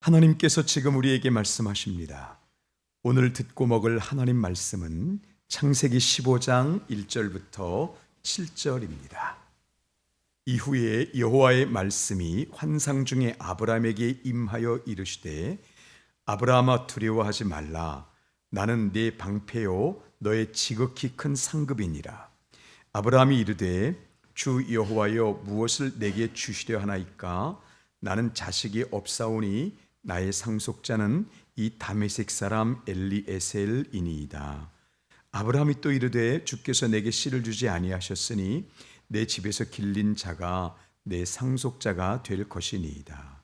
하나님께서 지금 우리에게 말씀하십니다. 오늘 듣고 먹을 하나님 말씀은 창세기 15장 1절부터 7절입니다. 이후에 여호와의 말씀이 환상 중에 아브라함에게 임하여 이르시되 아브라함아 두려워하지 말라. 나는 네 방패요 너의 지극히 큰 상급이니라. 아브라함이 이르되 주 여호와여 무엇을 내게 주시려 하나이까? 나는 자식이 없사오니 나의 상속자는 이 다메섹 사람 엘리에셀이니이다. 아브라함이 또 이르되 주께서 내게 씨를 주지 아니하셨으니 내 집에서 길린 자가 내 상속자가 될 것이니이다.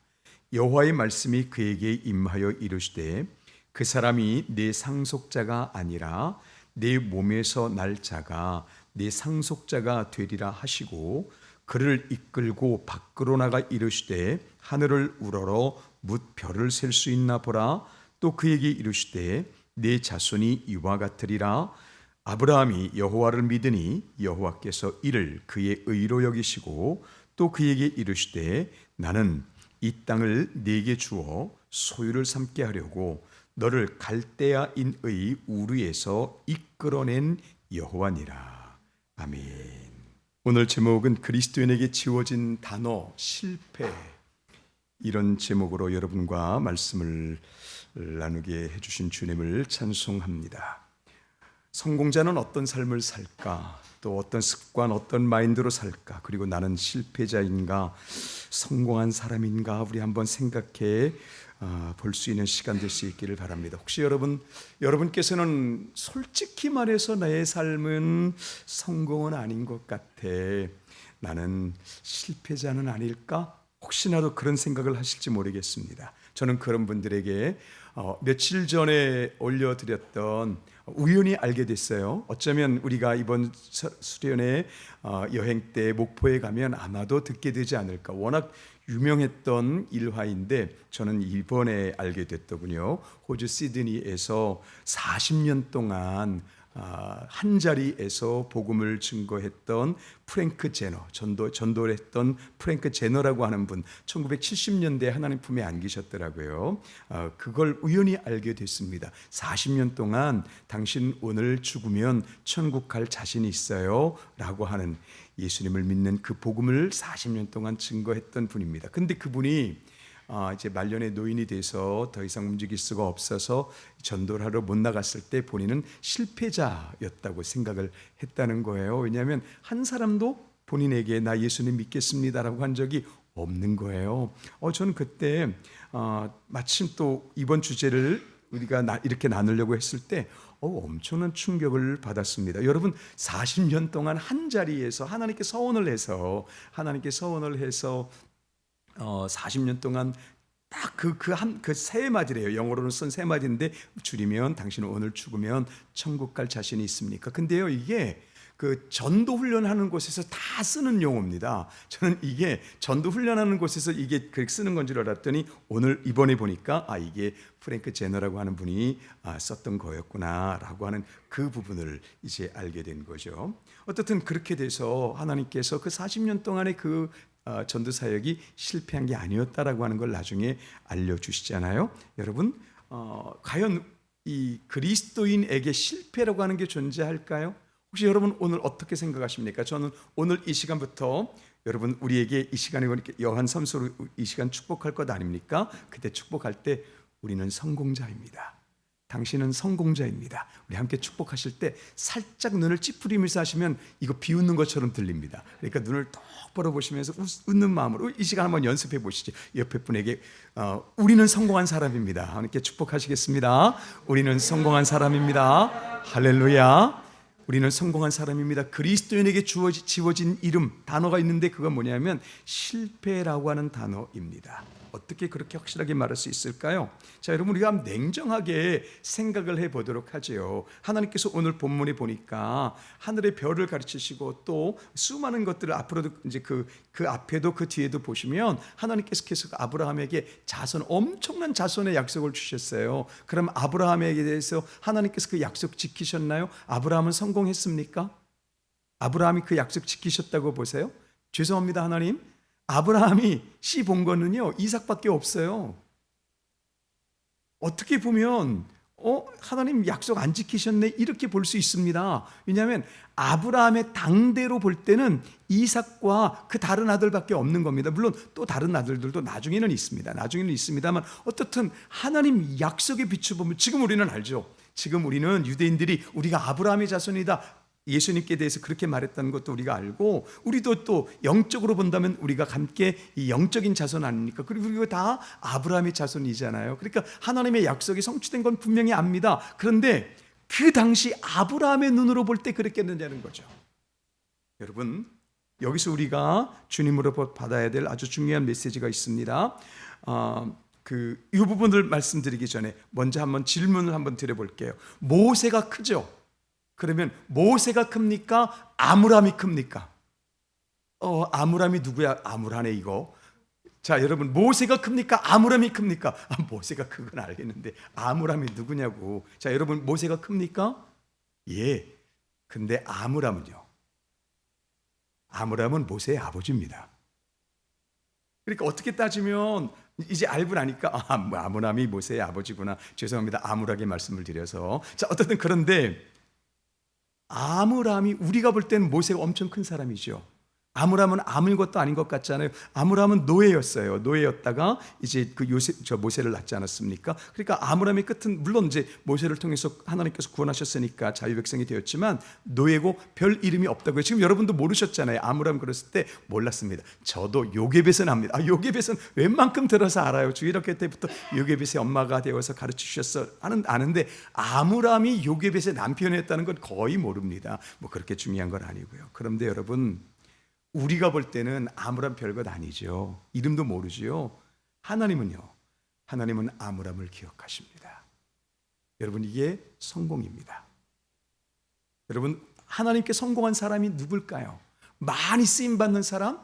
여호와의 말씀이 그에게 임하여 이르시되 그 사람이 내 상속자가 아니라 내 몸에서 날 자가 내 상속자가 되리라 하시고 그를 이끌고 밖으로 나가 이르시되 하늘을 우러러 뭇 별을 셀 수 있나 보라. 또 그에게 이르시되 내 자손이 이와 같으리라. 아브라함이 여호와를 믿으니 여호와께서 이를 그의 의로 여기시고 또 그에게 이르시되 나는 이 땅을 네게 주어 소유를 삼게 하려고 너를 갈대아인의 우르에서 이끌어낸 여호와니라. 아멘. 오늘 제목은 그리스도인에게 지워진 단어 실패, 이런 제목으로 여러분과 말씀을 나누게 해주신 주님을 찬송합니다. 성공자는 어떤 삶을 살까? 또 어떤 습관, 어떤 마인드로 살까? 그리고 나는 실패자인가? 성공한 사람인가? 우리 한번 생각해 볼 수 있는 시간 될 수 있기를 바랍니다. 혹시 여러분께서는 솔직히 말해서 나의 삶은 성공은 아닌 것 같아, 나는 실패자는 아닐까? 혹시나도 그런 생각을 하실지 모르겠습니다. 저는 그런 분들에게 며칠 전에 올려드렸던 우연히 알게 됐어요. 어쩌면 우리가 이번 수련회 여행 때 목포에 가면 아마도 듣게 되지 않을까. 워낙 유명했던 일화인데 저는 이번에 알게 됐더군요. 호주 시드니에서 40년 동안 한 자리에서 복음을 증거했던 프랭크 제너, 전도를 했던 프랭크 제너라고 하는 분, 1970년대에 하나님 품에 안기셨더라고요. 그걸 우연히 알게 됐습니다. 40년 동안 당신 오늘 죽으면 천국 갈 자신이 있어요? 라고 하는, 예수님을 믿는 그 복음을 40년 동안 증거했던 분입니다. 근데 그분이 이제 말년의 노인이 돼서 더 이상 움직일 수가 없어서 전도를 하러 못 나갔을 때 본인은 실패자였다고 생각을 했다는 거예요. 왜냐하면 한 사람도 본인에게 나 예수님 믿겠습니다라고 한 적이 없는 거예요. 저는 그때 마침 또 이번 주제를 우리가 이렇게 나누려고 했을 때 엄청난 충격을 받았습니다. 여러분, 40년 동안 한 자리에서 하나님께 서원을 해서 40년 동안 딱 그 세 마디래요. 영어로는 쓴 세 마디인데 줄이면 당신은 오늘 죽으면 천국 갈 자신이 있습니까? 근데요, 이게 그 전도 훈련하는 곳에서 다 쓰는 용어입니다. 저는 이게 전도 훈련하는 곳에서 이게 그렇게 쓰는 건 줄 알았더니 오늘 이번에 보니까 이게 프랭크 제너라고 하는 분이 썼던 거였구나라고 하는 그 부분을 이제 알게 된 거죠. 어떻든 그렇게 돼서 하나님께서 그 40년 동안의 그 전도 사역이 실패한 게 아니었다라고 하는 걸 나중에 알려주시잖아요. 여러분, 과연 이 그리스도인에게 실패라고 하는 게 존재할까요? 혹시 여러분 오늘 어떻게 생각하십니까? 저는 오늘 이 시간부터 여러분 우리에게 이 시간에 여한 삼수로 이 시간 축복할 것 아닙니까? 그때 축복할 때 우리는 성공자입니다. 당신은 성공자입니다. 우리 함께 축복하실 때 살짝 눈을 찌푸리면서 하시면 이거 비웃는 것처럼 들립니다. 그러니까 눈을 똑바로 보시면서 웃는 마음으로 이 시간 한번 연습해 보시죠. 옆에 분에게 우리는 성공한 사람입니다. 함께 축복하시겠습니다. 우리는 성공한 사람입니다. 할렐루야. 우리는 성공한 사람입니다. 그리스도인에게 지워진 이름, 단어가 있는데 그건 뭐냐면 실패라고 하는 단어입니다. 어떻게 그렇게 확실하게 말할 수 있을까요? 자, 여러분, 우리가 냉정하게 생각을 해보도록 하죠. 하나님께서 오늘 본문에 보니까 하늘의 별을 가르치시고 또 수많은 것들을 앞으로도 이제 그 앞에도 그 뒤에도 보시면 하나님께서 계속 아브라함에게 엄청난 자손의 약속을 주셨어요. 그럼 아브라함에게 대해서 하나님께서 그 약속 지키셨나요? 아브라함은 성공했습니까? 아브라함이 그 약속 지키셨다고 보세요? 죄송합니다, 하나님. 아브라함이 씨 본 거는요, 이삭밖에 없어요. 어떻게 보면 하나님 약속 안 지키셨네 이렇게 볼 수 있습니다. 왜냐하면 아브라함의 당대로 볼 때는 이삭과 그 다른 아들밖에 없는 겁니다. 물론 또 다른 아들들도 나중에는 있습니다. 나중에는 있습니다만 어떻든 하나님 약속에 비춰보면 지금 우리는 알죠. 지금 우리는 유대인들이 우리가 아브라함의 자손이다, 예수님께 대해서 그렇게 말했다는 것도 우리가 알고, 우리도 또 영적으로 본다면 우리가 함께 이 영적인 자손 아닙니까? 그리고 우리가 다 아브라함의 자손이잖아요. 그러니까 하나님의 약속이 성취된 건 분명히 압니다. 그런데 그 당시 아브라함의 눈으로 볼 때 그랬겠느냐는 거죠. 여러분, 여기서 우리가 주님으로부터 받아야 될 아주 중요한 메시지가 있습니다. 이 부분을 말씀드리기 전에 먼저 한번 질문을 한번 드려볼게요. 모세가 크죠? 그러면 모세가 큽니까? 아므람이 큽니까? 아므람이 누구야? 아므라네 이거. 자, 여러분, 모세가 큽니까? 아므람이 큽니까? 모세가 그건 알겠는데 아므람이 누구냐고. 자, 여러분, 모세가 큽니까? 예. 근데 아므람은요? 아므람은 모세의 아버지입니다. 그러니까 어떻게 따지면 이제 알고 나니까 아므람이 모세의 아버지구나. 죄송합니다. 암울하게 말씀을 드려서. 자, 어쨌든 그런데 아므람이 우리가 볼 때는 모세가 엄청 큰 사람이죠. 아므람은 아무것도 아닌 것 같잖아요. 아므람은 노예였어요. 노예였다가 이제 모세를 낳지 않았습니까? 그러니까 아므람의 끝은 물론 이제 모세를 통해서 하나님께서 구원하셨으니까 자유백성이 되었지만 노예고 별 이름이 없다고요. 지금 여러분도 모르셨잖아요. 아므람 그랬을 때 몰랐습니다. 저도 요게벳은 압니다. 요게벳은 웬만큼 들어서 알아요. 주일학교 때부터 요게벳의 엄마가 되어서 가르쳐 주셨어 아는데 아므람이 요게벳의 남편이었다는 건 거의 모릅니다. 뭐 그렇게 중요한 건 아니고요. 그런데 여러분, 우리가 볼 때는 아므람 별것 아니죠. 이름도 모르지요. 하나님은 아므람을 기억하십니다. 여러분, 이게 성공입니다. 여러분, 하나님께 성공한 사람이 누굴까요? 많이 쓰임받는 사람?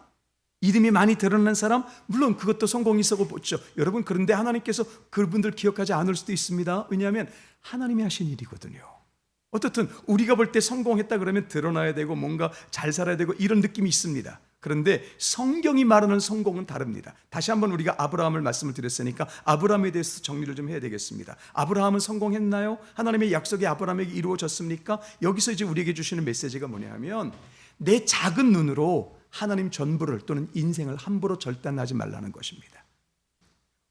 이름이 많이 드러난 사람? 물론 그것도 성공이 있어고 보죠. 여러분, 그런데 하나님께서 그분들 기억하지 않을 수도 있습니다. 왜냐하면 하나님이 하신 일이거든요. 어떻든 우리가 볼 때 성공했다 그러면 드러나야 되고 뭔가 잘 살아야 되고 이런 느낌이 있습니다. 그런데 성경이 말하는 성공은 다릅니다. 다시 한번 우리가 아브라함을 말씀을 드렸으니까 아브라함에 대해서 정리를 좀 해야 되겠습니다. 아브라함은 성공했나요? 하나님의 약속이 아브라함에게 이루어졌습니까? 여기서 이제 우리에게 주시는 메시지가 뭐냐 하면, 내 작은 눈으로 하나님 전부를 또는 인생을 함부로 절단하지 말라는 것입니다.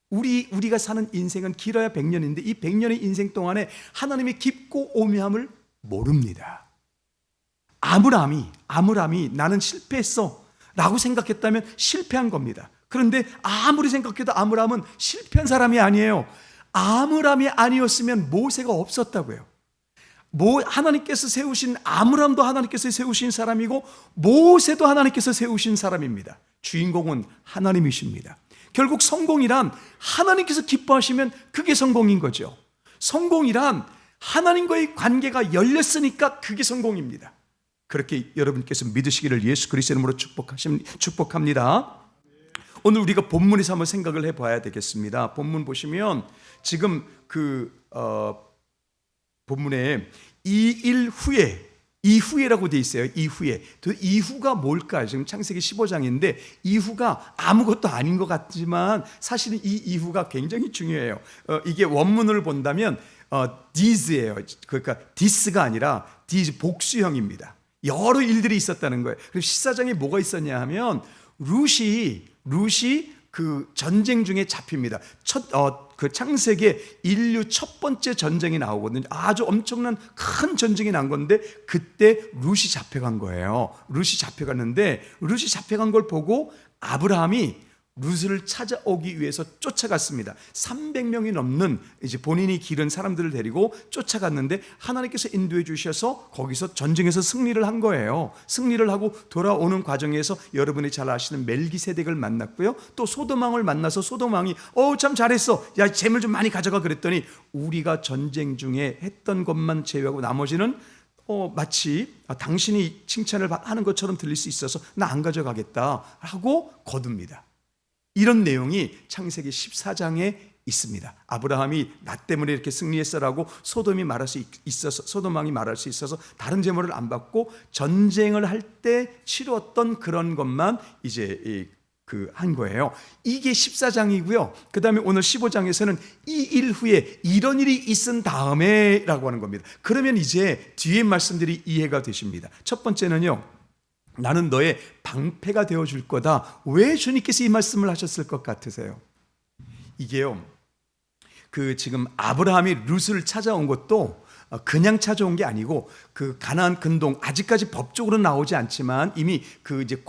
우리가 사는 인생은 길어야 100년인데 이 100년의 인생 동안에 하나님의 깊고 오묘함을 모릅니다. 아므람이 나는 실패했어 라고 생각했다면 실패한 겁니다. 그런데 아무리 생각해도 아므람은 실패한 사람이 아니에요. 아므람이 아니었으면 모세가 없었다고요. 하나님께서 세우신 아므람도 하나님께서 세우신 사람이고 모세도 하나님께서 세우신 사람입니다. 주인공은 하나님이십니다. 결국 성공이란 하나님께서 기뻐하시면 그게 성공인 거죠. 성공이란 하나님과의 관계가 열렸으니까 그게 성공입니다. 그렇게 여러분께서 믿으시기를 예수 그리스도의 이름으로 축복합니다. 오늘 우리가 본문에서 한번 생각을 해봐야 되겠습니다. 본문 보시면 지금 본문에 이후에라고 돼 있어요. 이후가 뭘까요? 지금 창세기 15장인데 이후가 아무것도 아닌 것 같지만 사실은 이 이후가 굉장히 중요해요. 이게 원문을 본다면 these예요. 그러니까 this가 아니라 these 복수형입니다. 여러 일들이 있었다는 거예요. 그리고 14장에 뭐가 있었냐 하면 룻이 그 전쟁 중에 잡힙니다. 그 창세기에 인류 첫 번째 전쟁이 나오거든요. 아주 엄청난 큰 전쟁이 난 건데 그때 룻이 잡혀간 거예요. 룻이 잡혀간 걸 보고 아브라함이 룻을 찾아오기 위해서 쫓아갔습니다. 300명이 넘는 이제 본인이 기른 사람들을 데리고 쫓아갔는데 하나님께서 인도해 주셔서 거기서 전쟁에서 승리를 한 거예요. 승리를 하고 돌아오는 과정에서 여러분이 잘 아시는 멜기세덱을 만났고요. 또 소돔왕을 만나서 소돔왕이 참 잘했어. 야, 재물 좀 많이 가져가 그랬더니 우리가 전쟁 중에 했던 것만 제외하고 나머지는 마치 당신이 칭찬을 하는 것처럼 들릴 수 있어서 나 안 가져가겠다 하고 거둡니다. 이런 내용이 창세기 14장에 있습니다. 아브라함이 나 때문에 이렇게 승리했어라고 소돔왕이 말할 수 있어서 다른 제물을 안 받고 전쟁을 할 때 치렀던 그런 것만 이제 한 거예요. 이게 14장이고요. 그 다음에 오늘 15장에서는 이 일 후에 이런 일이 있은 다음에 라고 하는 겁니다. 그러면 이제 뒤에 말씀들이 이해가 되십니다. 첫 번째는요, 나는 너의 방패가 되어줄 거다. 왜 주님께서 이 말씀을 하셨을 것 같으세요? 이게요, 지금 아브라함이 룻을 찾아온 것도 그냥 찾아온 게 아니고 그 가나안 근동, 아직까지 법적으로 나오지 않지만 이미 이제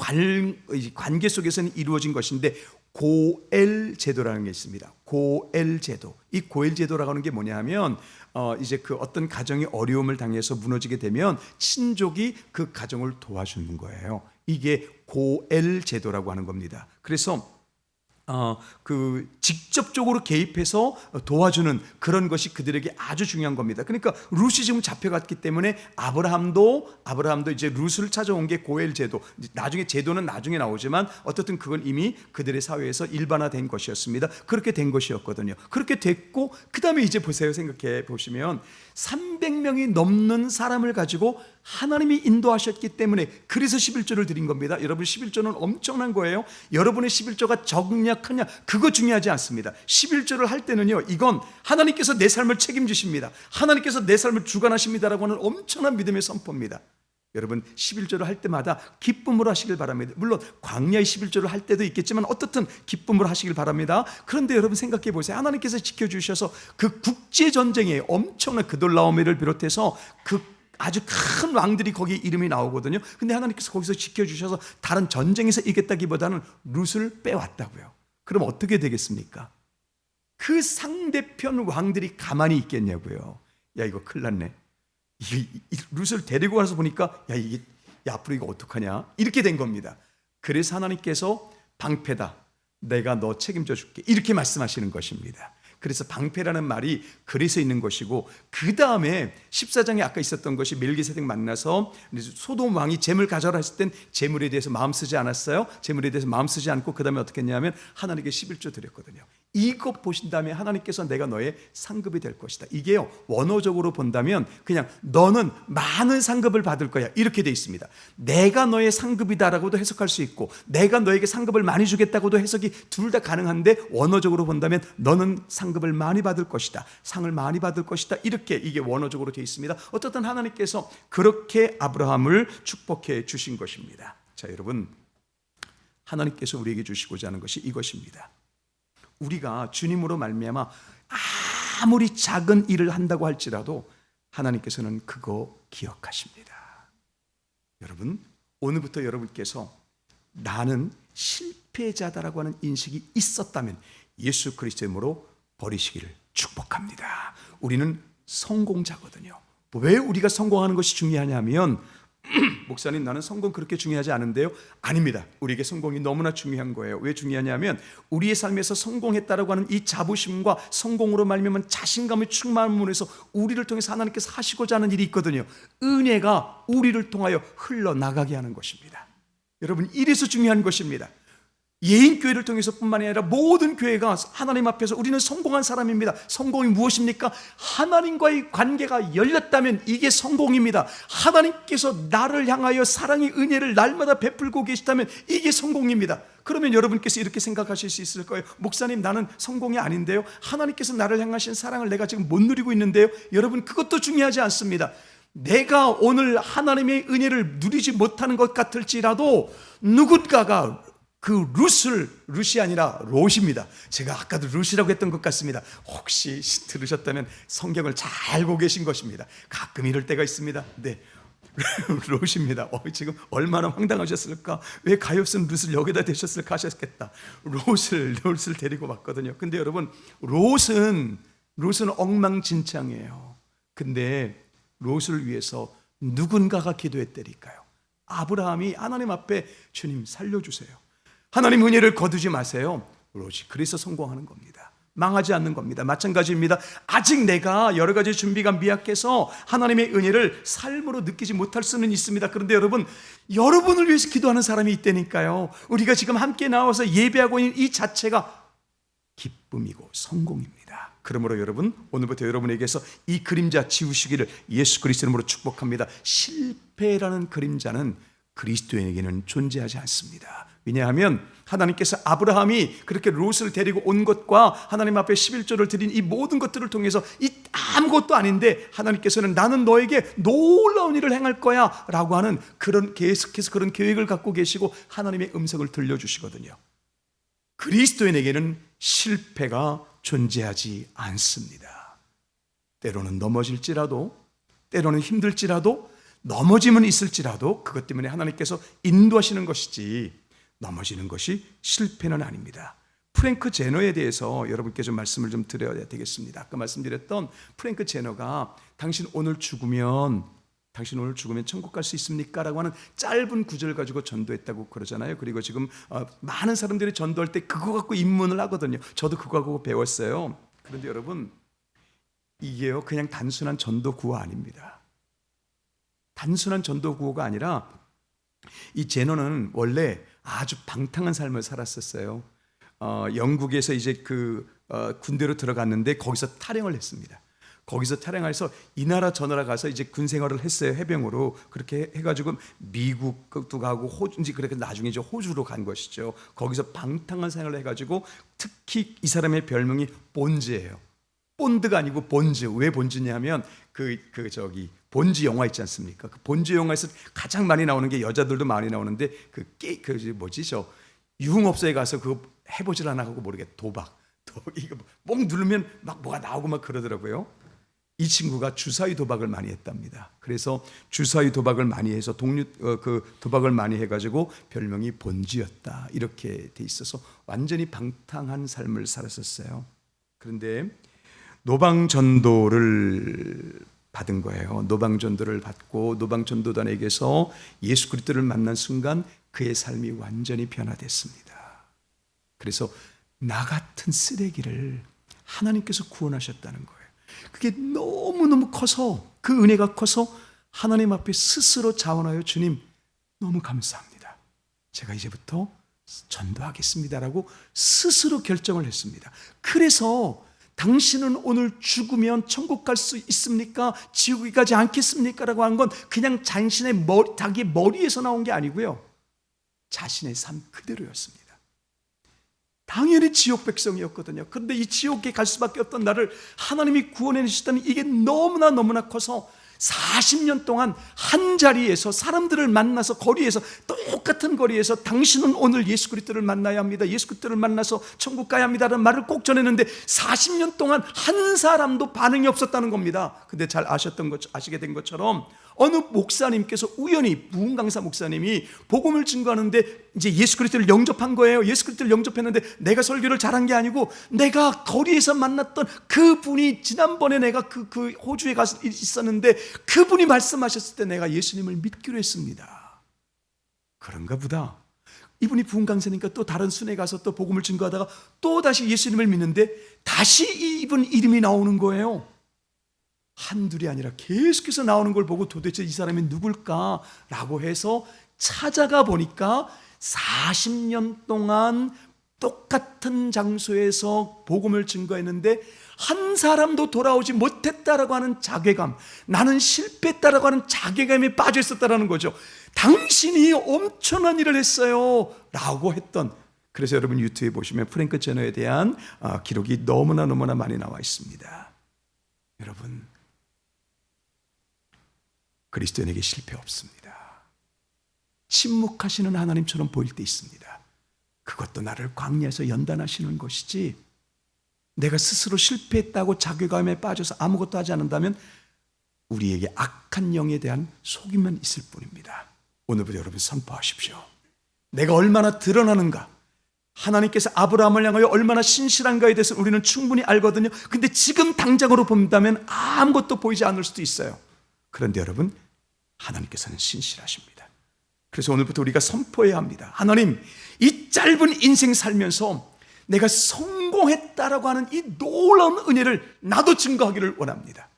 관계 속에서는 이루어진 것인데, 고엘 제도라는 게 있습니다. 고엘 제도. 이 고엘 제도라고 하는 게 뭐냐 하면 이제 어떤 가정이 어려움을 당해서 무너지게 되면 친족이 그 가정을 도와주는 거예요. 이게 고엘 제도라고 하는 겁니다. 그래서 직접적으로 개입해서 도와주는 그런 것이 그들에게 아주 중요한 겁니다. 그러니까 룻이 지금 잡혀갔기 때문에 아브라함도 이제 룻을 찾아온 게 고엘 제도. 나중에 제도는 나중에 나오지만 어쨌든 그건 이미 그들의 사회에서 일반화된 것이었습니다. 그렇게 된 것이었거든요. 그렇게 됐고, 그 다음에 이제 보세요. 생각해 보시면 300명이 넘는 사람을 가지고 하나님이 인도하셨기 때문에, 그래서 11조를 드린 겁니다. 여러분, 11조는 엄청난 거예요. 여러분의 11조가 적냐크냐 그거 중요하지 않습니다. 11조를 할 때는요, 이건 하나님께서 내 삶을 책임지십니다, 하나님께서 내 삶을 주관하십니다라고 하는 엄청난 믿음의 선포입니다. 여러분, 11조를 할 때마다 기쁨으로 하시길 바랍니다. 물론 광야의 11조를 할 때도 있겠지만 어떻든 기쁨으로 하시길 바랍니다. 그런데 여러분 생각해 보세요. 하나님께서 지켜주셔서 그 국제전쟁에 엄청난 그돌라오메를 비롯해서 아주 큰 왕들이 거기 이름이 나오거든요. 근데 하나님께서 거기서 지켜주셔서 다른 전쟁에서 이겼다기보다는 룻을 빼왔다고요. 그럼 어떻게 되겠습니까? 그 상대편 왕들이 가만히 있겠냐고요. 야, 이거 큰일 났네. 룻을 데리고 가서 보니까 앞으로 이거 어떡하냐, 이렇게 된 겁니다. 그래서 하나님께서 방패다, 내가 너 책임져 줄게, 이렇게 말씀하시는 것입니다. 그래서 방패라는 말이 그래서 있는 것이고, 그 다음에 14장에 아까 있었던 것이 멜기세덱 만나서 소돔 왕이 재물 가져라 했을 땐 재물에 대해서 마음 쓰지 않았어요. 재물에 대해서 마음 쓰지 않고 그 다음에 어떻게 했냐면 하나님께 11조 드렸거든요. 이것 보신 다음에 하나님께서 내가 너의 상급이 될 것이다. 이게요, 원어적으로 본다면 그냥 너는 많은 상급을 받을 거야, 이렇게 돼 있습니다. 내가 너의 상급이다라고도 해석할 수 있고, 내가 너에게 상급을 많이 주겠다고도 해석이 둘 다 가능한데, 원어적으로 본다면 너는 상급을 많이 받을 것이다, 상을 많이 받을 것이다, 이렇게 이게 원어적으로 돼 있습니다. 어쨌든 하나님께서 그렇게 아브라함을 축복해 주신 것입니다. 자, 여러분, 하나님께서 우리에게 주시고자 하는 것이 이것입니다. 우리가 주님으로 말미암아 아무리 작은 일을 한다고 할지라도 하나님께서는 그거 기억하십니다. 여러분, 오늘부터 여러분께서 나는 실패자다라고 하는 인식이 있었다면 예수 그리스도의 이름으로 버리시기를 축복합니다. 우리는 성공자거든요. 왜 우리가 성공하는 것이 중요하냐면, 목사님, 나는 성공 그렇게 중요하지 않은데요. 아닙니다. 우리에게 성공이 너무나 중요한 거예요. 왜 중요하냐면, 우리의 삶에서 성공했다라고 하는 이 자부심과 성공으로 말미암은 자신감의 충만함으로 해서 우리를 통해서 하나님께서 하시고자 하는 일이 있거든요. 은혜가 우리를 통하여 흘러나가게 하는 것입니다. 여러분, 이래서 중요한 것입니다. 예인교회를 통해서뿐만이 아니라 모든 교회가 하나님 앞에서 우리는 성공한 사람입니다. 성공이 무엇입니까? 하나님과의 관계가 열렸다면 이게 성공입니다. 하나님께서 나를 향하여 사랑의 은혜를 날마다 베풀고 계시다면 이게 성공입니다. 그러면 여러분께서 이렇게 생각하실 수 있을 거예요. 목사님, 나는 성공이 아닌데요, 하나님께서 나를 향하신 사랑을 내가 지금 못 누리고 있는데요. 여러분, 그것도 중요하지 않습니다. 내가 오늘 하나님의 은혜를 누리지 못하는 것 같을지라도 누군가가 룻이 아니라 롯입니다. 제가 아까도 룻이라고 했던 것 같습니다. 혹시 들으셨다면 성경을 잘 알고 계신 것입니다. 가끔 이럴 때가 있습니다. 네, 롯입니다. 지금 얼마나 황당하셨을까? 왜 가엾은 룻을 여기다 대셨을까 하셨겠다. 롯을 데리고 왔거든요. 근데 여러분, 롯은 엉망진창이에요. 근데 롯을 위해서 누군가가 기도했다니까요. 아브라함이 하나님 앞에, 주님 살려주세요, 하나님 은혜를 거두지 마세요. 롯이 그래서 성공하는 겁니다. 망하지 않는 겁니다. 마찬가지입니다. 아직 내가 여러 가지 준비가 미약해서 하나님의 은혜를 삶으로 느끼지 못할 수는 있습니다. 그런데 여러분, 여러분을 위해서 기도하는 사람이 있다니까요. 우리가 지금 함께 나와서 예배하고 있는 이 자체가 기쁨이고 성공입니다. 그러므로 여러분, 오늘부터 여러분에게서 이 그림자 지우시기를 예수 그리스도 이름으로 축복합니다. 실패라는 그림자는 그리스도인에게는 존재하지 않습니다. 왜냐하면 하나님께서 아브라함이 그렇게 롯을 데리고 온 것과 하나님 앞에 11조를 드린 이 모든 것들을 통해서 이 아무것도 아닌데 하나님께서는 나는 너에게 놀라운 일을 행할 거야 라고 하는 그런 계속해서 그런 계획을 갖고 계시고 하나님의 음성을 들려주시거든요. 그리스도인에게는 실패가 존재하지 않습니다. 때로는 넘어질지라도, 때로는 힘들지라도, 넘어짐은 있을지라도 그것 때문에 하나님께서 인도하시는 것이지 넘어지는 것이 실패는 아닙니다. 프랭크 제너에 대해서 여러분께 좀 말씀을 좀 드려야 되겠습니다. 아까 말씀드렸던 프랭크 제너가 당신 오늘 죽으면 천국 갈 수 있습니까? 라고 하는 짧은 구절 가지고 전도했다고 그러잖아요. 그리고 지금 많은 사람들이 전도할 때 그거 갖고 입문을 하거든요. 저도 그거 갖고 배웠어요. 그런데 여러분, 이게요 그냥 단순한 전도 구호 아닙니다. 단순한 전도 구호가 아니라 이 제너는 원래 아주 방탕한 삶을 살았었어요. 영국에서 이제 군대로 들어갔는데 거기서 탈영을 했습니다. 거기서 탈영해서 이 나라 저 나라 가서 이제 군 생활을 했어요. 해병으로. 그렇게 해가지고 미국도 가고 호주인지 그렇게 나중에 이제 호주로 간 것이죠. 거기서 방탕한 생활을 해가지고 특히 이 사람의 별명이 본즈예요. 본드가 아니고 본즈. 왜 본즈냐면 본즈 영화 있지 않습니까? 그 본즈 영화에서 가장 많이 나오는 게 여자들도 많이 나오는데 유흥업소에 가서 그거 해보질 않아 하고 도박 이거 목 누르면 막 뭐가 나오고 막 그러더라고요. 이 친구가 주사위 도박을 많이 했답니다. 그래서 주사위 도박을 많이 해서 도박을 많이 해가지고 별명이 본즈였다 이렇게 돼 있어서 완전히 방탕한 삶을 살았었어요. 그런데 노방전도를 받은 거예요. 노방전도를 받고 노방전도단에게서 예수 그리스도를 만난 순간 그의 삶이 완전히 변화됐습니다. 그래서 나 같은 쓰레기를 하나님께서 구원하셨다는 거예요. 그게 너무너무 커서 그 은혜가 커서 하나님 앞에 스스로 자원하여 주님 너무 감사합니다. 제가 이제부터 전도하겠습니다라고 스스로 결정을 했습니다. 그래서 당신은 오늘 죽으면 천국 갈 수 있습니까? 지옥에 가지 않겠습니까? 라고 한 건 그냥 자기 머리에서 나온 게 아니고요. 자신의 삶 그대로였습니다. 당연히 지옥 백성이었거든요. 그런데 이 지옥에 갈 수밖에 없던 나를 하나님이 구원해 주셨다는 이게 너무나 커서 40년 동안 한 자리에서 사람들을 만나서 거리에서 똑같은 거리에서 당신은 오늘 예수 그리스도를 만나야 합니다. 예수 그리스도를 만나서 천국 가야 합니다라는 말을 꼭 전했는데 40년 동안 한 사람도 반응이 없었다는 겁니다. 근데 잘 아시게 된 것처럼 어느 목사님께서 우연히 부흥강사 목사님이 복음을 증거하는데 이제 예수 그리스도를 영접한 거예요. 예수 그리스도를 영접했는데 내가 설교를 잘한 게 아니고 내가 거리에서 만났던 그분이 지난번에 내가 그 호주에 가서 있었는데 그분이 말씀하셨을 때 내가 예수님을 믿기로 했습니다. 그런가 보다. 이분이 부흥강사니까 또 다른 순회 가서 또 복음을 증거하다가 또 다시 예수님을 믿는데 다시 이분 이름이 나오는 거예요. 한둘이 아니라 계속해서 나오는 걸 보고 도대체 이 사람이 누굴까라고 해서 찾아가 보니까 40년 동안 똑같은 장소에서 복음을 증거했는데 한 사람도 돌아오지 못했다라고 하는 자괴감, 나는 실패했다라고 하는 자괴감에 빠져 있었다라는 거죠. 당신이 엄청난 일을 했어요 라고 했던. 그래서 여러분 유튜브에 보시면 프랭크 제너에 대한 기록이 너무나 많이 나와 있습니다. 여러분, 그리스도인에게 실패 없습니다. 침묵하시는 하나님처럼 보일 때 있습니다. 그것도 나를 광야에서 연단하시는 것이지 내가 스스로 실패했다고 자괴감에 빠져서 아무것도 하지 않는다면 우리에게 악한 영에 대한 속임만 있을 뿐입니다. 오늘부터 여러분 선포하십시오. 내가 얼마나 드러나는가, 하나님께서 아브라함을 향하여 얼마나 신실한가에 대해서 우리는 충분히 알거든요. 근데 지금 당장으로 본다면 아무것도 보이지 않을 수도 있어요. 그런데 여러분, 하나님께서는 신실하십니다. 그래서 오늘부터 우리가 선포해야 합니다. 하나님, 이 짧은 인생 살면서 내가 성공했다라고 하는 이 놀라운 은혜를 나도 증거하기를 원합니다.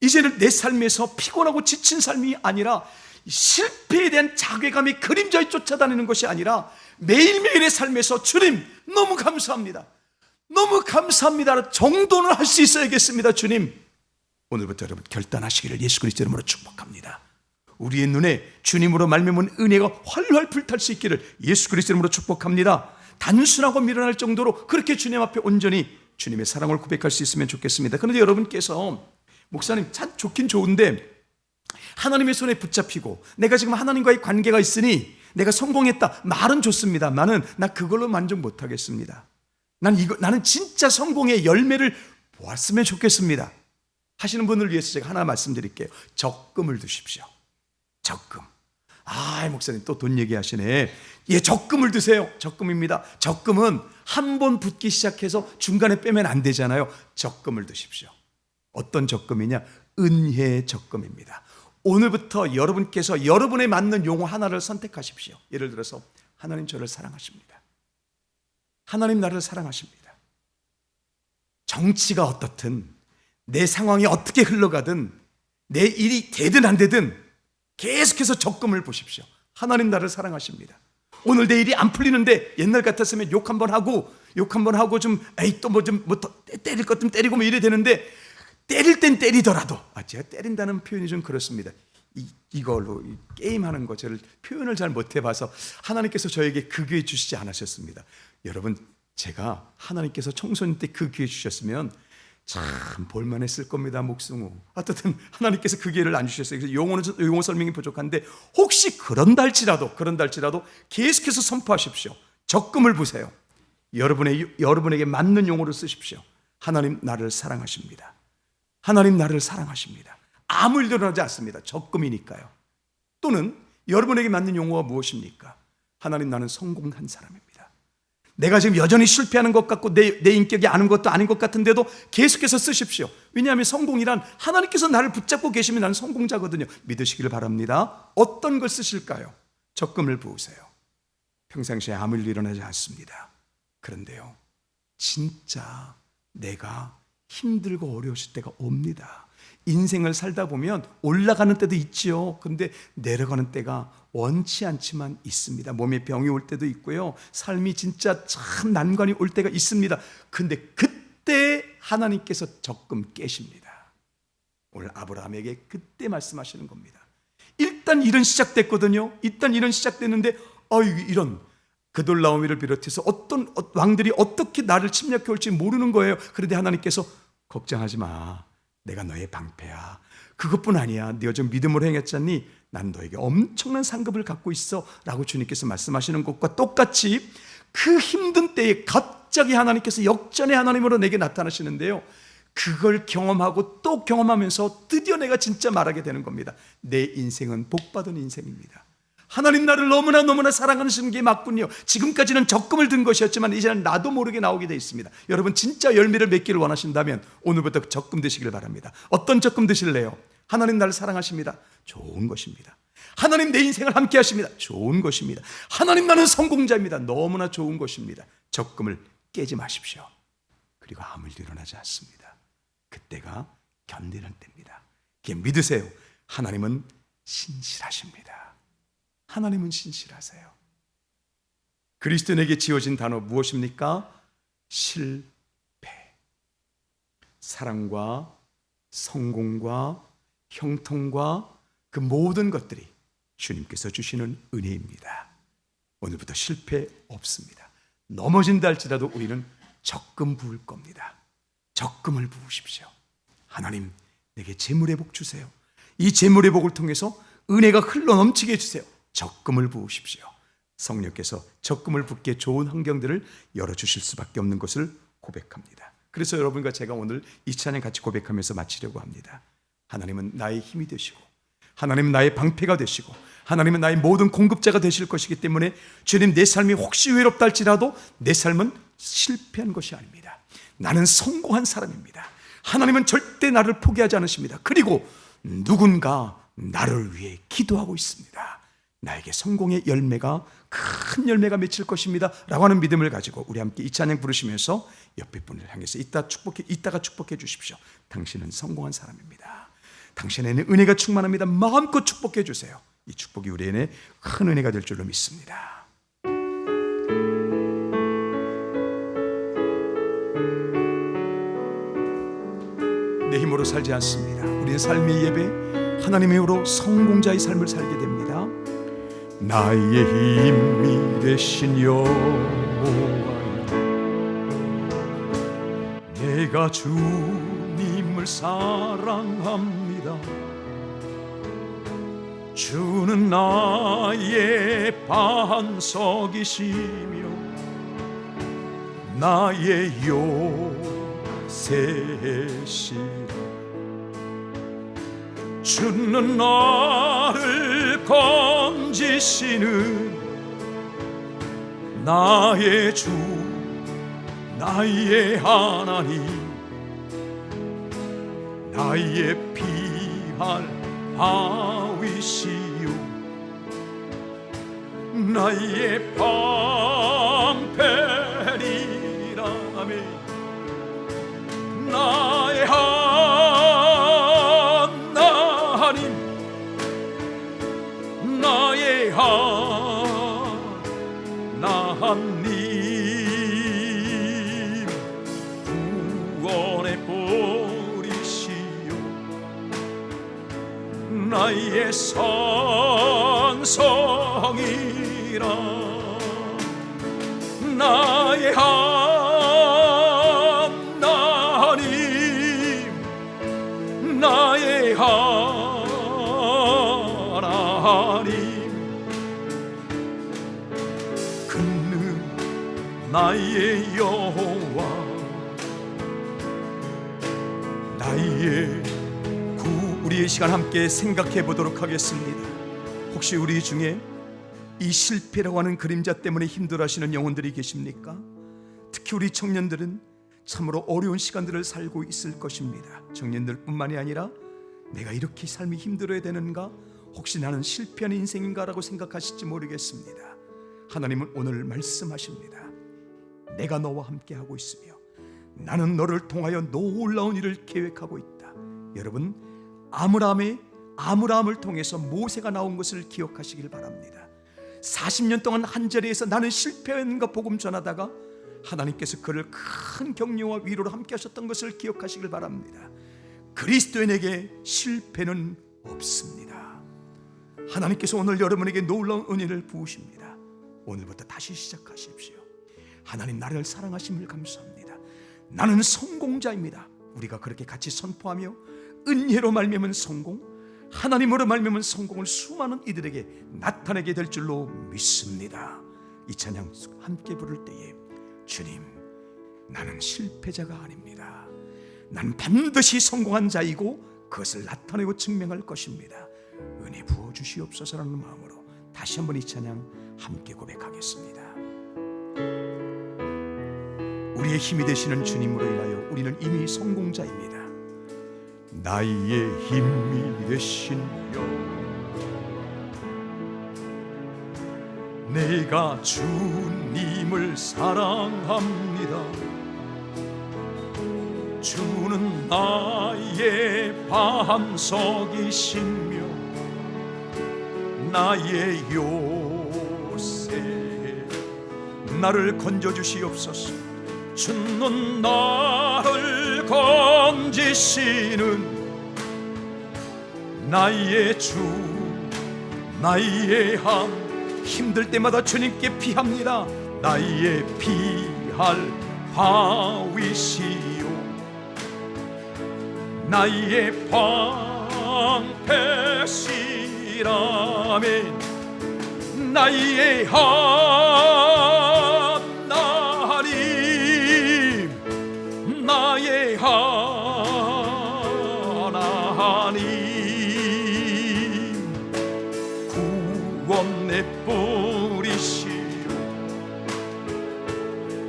이제는 내 삶에서 피곤하고 지친 삶이 아니라 실패에 대한 자괴감이 그림자에 쫓아다니는 것이 아니라 매일매일의 삶에서 주님 너무 감사합니다, 너무 감사합니다 정도는 할 수 있어야겠습니다. 주님, 오늘부터 여러분 결단하시기를 예수 그리스도 이름으로 축복합니다. 우리의 눈에 주님으로 말미암은 은혜가 활활 불탈 수 있기를 예수 그리스도 이름으로 축복합니다. 단순하고 미련할 정도로 그렇게 주님 앞에 온전히 주님의 사랑을 고백할 수 있으면 좋겠습니다. 그런데 여러분께서 목사님 참 좋긴 좋은데 하나님의 손에 붙잡히고 내가 지금 하나님과의 관계가 있으니 내가 성공했다 말은 좋습니다만은 나 그걸로 만족 못하겠습니다. 나는 진짜 성공의 열매를 보았으면 좋겠습니다 하시는 분을 위해서 제가 하나 말씀드릴게요. 적금을 두십시오. 적금. 목사님 또 돈 얘기하시네. 예, 적금을 드세요. 적금입니다. 적금은 한 번 붙기 시작해서 중간에 빼면 안 되잖아요. 적금을 드십시오. 어떤 적금이냐? 은혜 적금입니다. 오늘부터 여러분께서 여러분에 맞는 용어 하나를 선택하십시오. 예를 들어서 하나님 저를 사랑하십니다. 하나님 나를 사랑하십니다. 정치가 어떻든 내 상황이 어떻게 흘러가든 내 일이 되든 안 되든 계속해서 적금을 보십시오. 하나님 나를 사랑하십니다. 오늘 내 일이 안 풀리는데 옛날 같았으면 욕 한번 하고 좀 때릴 것 좀 때리고 뭐 이래 되는데 때릴 땐 때리더라도 제가 때린다는 표현이 좀 그렇습니다. 이걸로 게임하는 거 저를 표현을 잘 못해봐서 하나님께서 저에게 그 기회 주시지 않으셨습니다. 여러분 제가 하나님께서 청소년 때 그 기회 주셨으면 참 볼만했을 겁니다. 목승우. 어쨌든 하나님께서 그 기회를 안 주셨어요. 그래서 용어 설명이 부족한데 혹시 그런달지라도 계속해서 선포하십시오. 적금을 보세요. 여러분에게 맞는 용어를 쓰십시오. 하나님 나를 사랑하십니다. 하나님 나를 사랑하십니다. 아무 일도 일어나지 않습니다. 적금이니까요. 또는 여러분에게 맞는 용어가 무엇입니까? 하나님 나는 성공한 사람입니다. 내가 지금 여전히 실패하는 것 같고 내 인격이 아는 것도 아닌 것 같은데도 계속해서 쓰십시오. 왜냐하면 성공이란 하나님께서 나를 붙잡고 계시면 나는 성공자거든요. 믿으시기를 바랍니다. 어떤 걸 쓰실까요? 적금을 부으세요. 평상시에 아무 일 일어나지 않습니다. 그런데요, 진짜 내가 힘들고 어려우실 때가 옵니다. 인생을 살다 보면 올라가는 때도 있죠. 그런데 내려가는 때가 원치 않지만 있습니다. 몸에 병이 올 때도 있고요. 삶이 진짜 참 난관이 올 때가 있습니다. 근데 그때 하나님께서 적금 깨십니다. 오늘 아브라함에게 그때 말씀하시는 겁니다. 일단 일은 시작됐거든요. 일단 일은 시작됐는데 이런 그돌라오미를 비롯해서 어떤 왕들이 어떻게 나를 침략해 올지 모르는 거예요. 그런데 하나님께서 걱정하지 마. 내가 너의 방패야. 그것뿐 아니야. 네가 좀 믿음으로 행했잖니. 난 너에게 엄청난 상급을 갖고 있어 라고 주님께서 말씀하시는 것과 똑같이 그 힘든 때에 갑자기 하나님께서 역전의 하나님으로 내게 나타나시는데요, 그걸 경험하고 또 경험하면서 드디어 내가 진짜 말하게 되는 겁니다. 내 인생은 복받은 인생입니다. 하나님 나를 너무나 사랑하시는 게 맞군요. 지금까지는 적금을 든 것이었지만 이제는 나도 모르게 나오게 돼 있습니다. 여러분 진짜 열매를 맺기를 원하신다면 오늘부터 적금 드시길 바랍니다. 어떤 적금 드실래요? 하나님 나를 사랑하십니다. 좋은 것입니다. 하나님 내 인생을 함께 하십니다. 좋은 것입니다. 하나님 나는 성공자입니다. 너무나 좋은 것입니다. 적금을 깨지 마십시오. 그리고 아무 일도 일어나지 않습니다. 그때가 견디는 때입니다. 그게 믿으세요. 하나님은 신실하십니다. 하나님은 신실하세요. 그리스도인에게 지어진 단어 무엇입니까? 실패. 사랑과 성공과 형통과 그 모든 것들이 주님께서 주시는 은혜입니다. 오늘부터 실패 없습니다. 넘어진다 할지라도 우리는 적금 부을 겁니다. 적금을 부으십시오. 하나님 내게 재물의 복 주세요. 이 재물의 복을 통해서 은혜가 흘러넘치게 해주세요. 적금을 부으십시오. 성령께서 적금을 붓게 좋은 환경들을 열어주실 수밖에 없는 것을 고백합니다. 그래서 여러분과 제가 오늘 이 찬양 같이 고백하면서 마치려고 합니다. 하나님은 나의 힘이 되시고 하나님은 나의 방패가 되시고 하나님은 나의 모든 공급자가 되실 것이기 때문에 주님 내 삶이 혹시 외롭다 할지라도 내 삶은 실패한 것이 아닙니다. 나는 성공한 사람입니다. 하나님은 절대 나를 포기하지 않으십니다. 그리고 누군가 나를 위해 기도하고 있습니다. 나에게 성공의 열매가 큰 열매가 맺힐 것입니다 라고 하는 믿음을 가지고 우리 함께 이 찬양 부르시면서 옆에 분을 향해서 이따가 축복해 주십시오. 당신은 성공한 사람입니다. 당신에는 은혜가 충만합니다. 마음껏 축복해 주세요. 이 축복이 우리에게 큰 은혜가 될 줄로 믿습니다. 내 힘으로 살지 않습니다. 우리의 삶의 예배 하나님의 힘으로 성공자의 삶을 살게 됩니다. 나의 힘이 되신 여호와여, 내가 주님을 사랑합니다. 주는 나의 반석이시며 나의 요새시라. 주는 나를 건지시는 나의 주, 나의 하나님, 나의 피할 바위시요 나의 방패리라며 나의 하나님, 나의 하나님, 구원의 보리시요 나의 산성이라. 나의 하나님, 나의 하나님, 그는 나의 여호와, 나의 구. 우리의 시간 함께 생각해 보도록 하겠습니다. 혹시 우리 중에 이 실패라고 하는 그림자 때문에 힘들어하시는 영혼들이 계십니까? 특히 우리 청년들은 참으로 어려운 시간들을 살고 있을 것입니다. 청년들뿐만이 아니라 내가 이렇게 삶이 힘들어야 되는가? 혹시 나는 실패한 인생인가? 라고 생각하실지 모르겠습니다. 하나님은 오늘 말씀하십니다. 내가 너와 함께 하고 있으며 나는 너를 통하여 놀라운 일을 계획하고 있다. 여러분, 아므람을 통해서 모세가 나온 것을 기억하시길 바랍니다. 40년 동안 한 자리에서 나는 실패한가 복음 전하다가 하나님께서 그를 큰 격려와 위로로 함께 하셨던 것을 기억하시길 바랍니다. 그리스도인에게 실패는 없습니다. 하나님께서 오늘 여러분에게 놀라운 은혜를 부으십니다. 오늘부터 다시 시작하십시오. 하나님, 나를 사랑하심을 감사합니다. 나는 성공자입니다. 우리가 그렇게 같이 선포하며 은혜로 말미암은 성공, 하나님으로 말미암은 성공을 수많은 이들에게 나타내게 될 줄로 믿습니다. 이 찬양 함께 부를 때에 주님, 나는 실패자가 아닙니다. 난 반드시 성공한 자이고 그것을 나타내고 증명할 것입니다. 은혜 부어주시옵소서라는 마음으로 다시 한번 이 찬양 함께 고백하겠습니다. 우리의 힘이 되시는 주님으로 인하여 우리는 이미 성공자입니다. 나의 힘이 되신 여호와, 내가 주님을 사랑합니다. 주는 나의 반석이시며 나의 요새, 나를 건져주시옵소서. 주는 나를 건지시는 나의 주, 나의 함, 힘들 때마다 주님께 피합니다. 나의 피할 바위시요 나의 방패시라멘 나의 하나님, 나의 하나님, 구원의 뿌리시요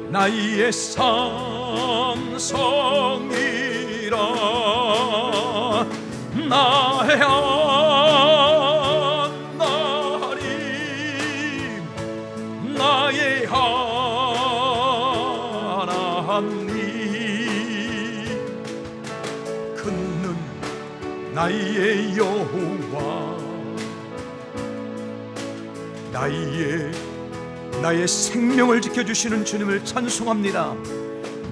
나의 산성이라. 나의 하나님, 나의 하나님, 그는 나의 여호와, 나의 생명을 지켜주시는 주님을 찬송합니다.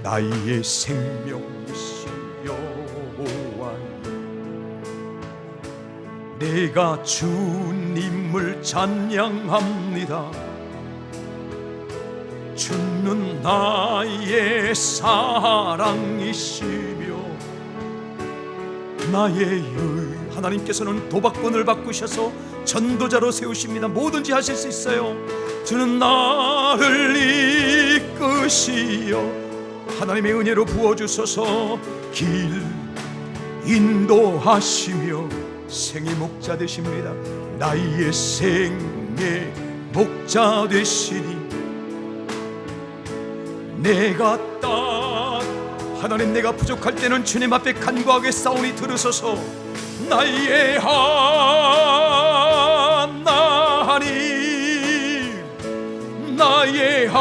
나의 생명이신 여호와, 제가 주님을 찬양합니다. 주는 나의 사랑이시며 나의 하나님께서는 도박권을 바꾸셔서 전도자로 세우십니다. 뭐든지 하실 수 있어요. 주는 나를 이끄시어 하나님의 은혜로 부어주셔서 길 인도하시며 생의 목자 되십니다. 나의 생의 목자 되시니 하나님 내가 부족할 때는 주님 앞에 간구하게 싸우니 들으소서. 나의 하나님, 나의 하나님,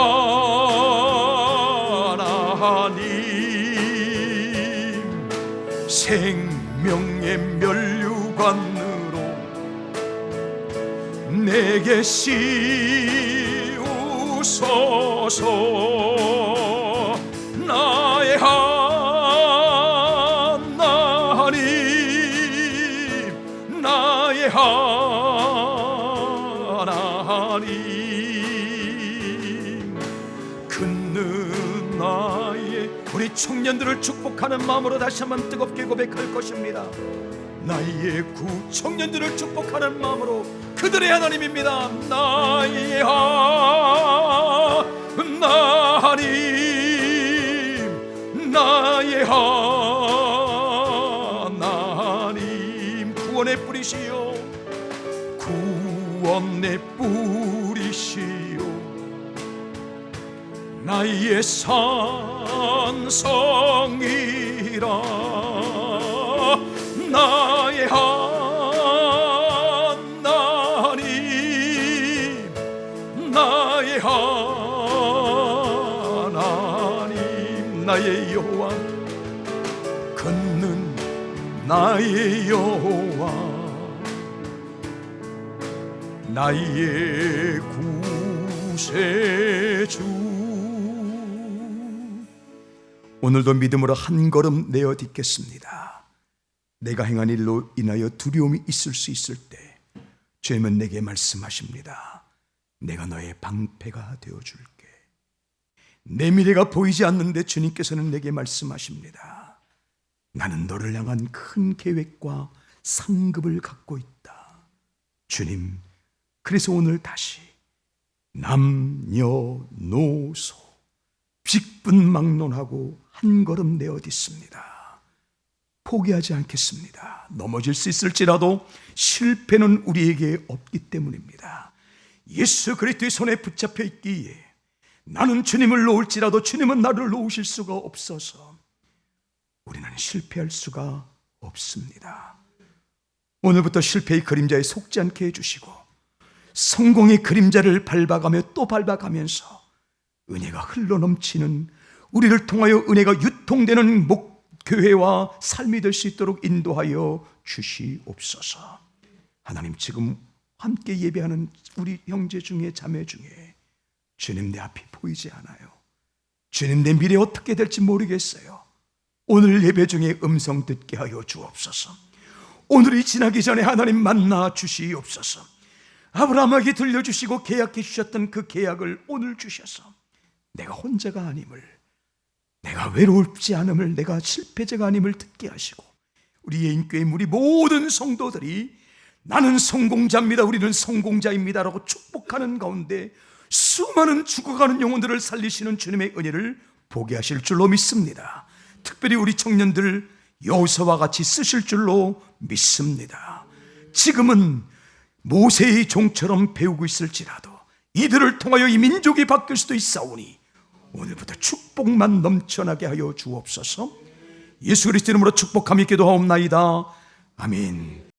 생명의 면류관으로 내게 씌우소서. 나의 하나님, 나의 하나님, 그는 나의 우리 청년들을 축복하는 마음으로 다시 한번 뜨겁게 고백할 것입니다. 나의 구청년들을 축복하는 마음으로 그들의 하나님입니다. 나의 하나님, 나의 하나님, 구원의 뿌리시요, 구원의 뿌리시요, 나의 산성이라. 나의 하나님, 나의 하나님, 나의 여호와, 그는 나의 여호와, 나의 구세주. 오늘도 믿음으로 한 걸음 내어 딛겠습니다. 내가 행한 일로 인하여 두려움이 있을 수 있을 때 주님은 내게 말씀하십니다. 내가 너의 방패가 되어줄게. 내 미래가 보이지 않는데 주님께서는 내게 말씀하십니다. 나는 너를 향한 큰 계획과 상급을 갖고 있다. 주님, 그래서 오늘 다시 남녀노소 직분막론하고 한 걸음 내어 딛습니다. 포기하지 않겠습니다. 넘어질 수 있을지라도 실패는 우리에게 없기 때문입니다. 예수 그리스도의 손에 붙잡혀 있기에 나는 주님을 놓을지라도 주님은 나를 놓으실 수가 없어서 우리는 실패할 수가 없습니다. 오늘부터 실패의 그림자에 속지 않게 해주시고 성공의 그림자를 밟아가며 또 밟아가면서 은혜가 흘러넘치는, 우리를 통하여 은혜가 유통되는 교회와 삶이 될 수 있도록 인도하여 주시옵소서. 하나님, 지금 함께 예배하는 우리 형제 중에 자매 중에 주님 내 앞이 보이지 않아요. 주님 내 미래 어떻게 될지 모르겠어요. 오늘 예배 중에 음성 듣게 하여 주옵소서. 오늘이 지나기 전에 하나님 만나 주시옵소서. 아브라함에게 들려주시고 계약해 주셨던 그 계약을 오늘 주셔서 내가 혼자가 아님을, 내가 외롭지 않음을, 내가 실패자가 아님을 듣게 하시고 우리 예인교회 우리 모든 성도들이 나는 성공자입니다, 우리는 성공자입니다라고 축복하는 가운데 수많은 죽어가는 영혼들을 살리시는 주님의 은혜를 보게 하실 줄로 믿습니다. 특별히 우리 청년들 여호수아와 같이 쓰실 줄로 믿습니다. 지금은 모세의 종처럼 배우고 있을지라도 이들을 통하여 이 민족이 바뀔 수도 있사오니 오늘부터 축복만 넘쳐나게 하여 주옵소서. 예수 그리스도 이름으로 축복하며 기도하옵나이다. 아멘.